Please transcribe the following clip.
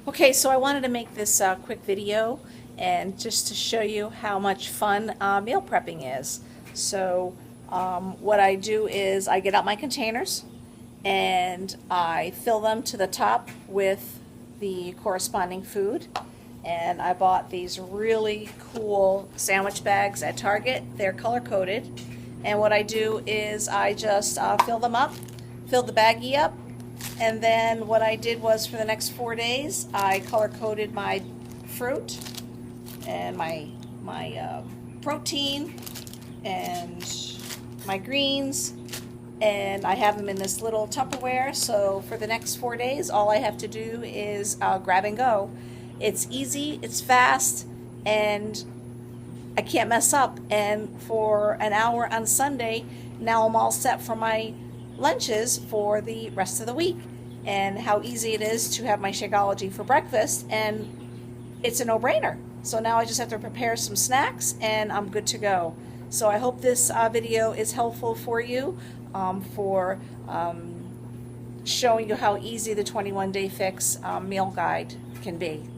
Okay, so I wanted to make this quick video and just to show you how much fun meal prepping is. So what I do is I get out my containers and I fill them to the top with the corresponding food. And I bought these really cool sandwich bags at Target. They're color coded. And what I do is I just fill them up, fill the baggie up, and then what I did was for the next 4 days, I color coded my fruit and my protein and my greens, and I have them in this little Tupperware. So for the next 4 days, all I have to do is grab and go. It's easy, it's fast, and I can't mess up. And for an hour on Sunday, now I'm all set for my lunches for the rest of the week. And how easy it is to have my Shakeology for breakfast, and it's a no-brainer. So now I just have to prepare some snacks and I'm good to go. So I hope this video is helpful for you, for showing you how easy the 21 Day Fix meal guide can be.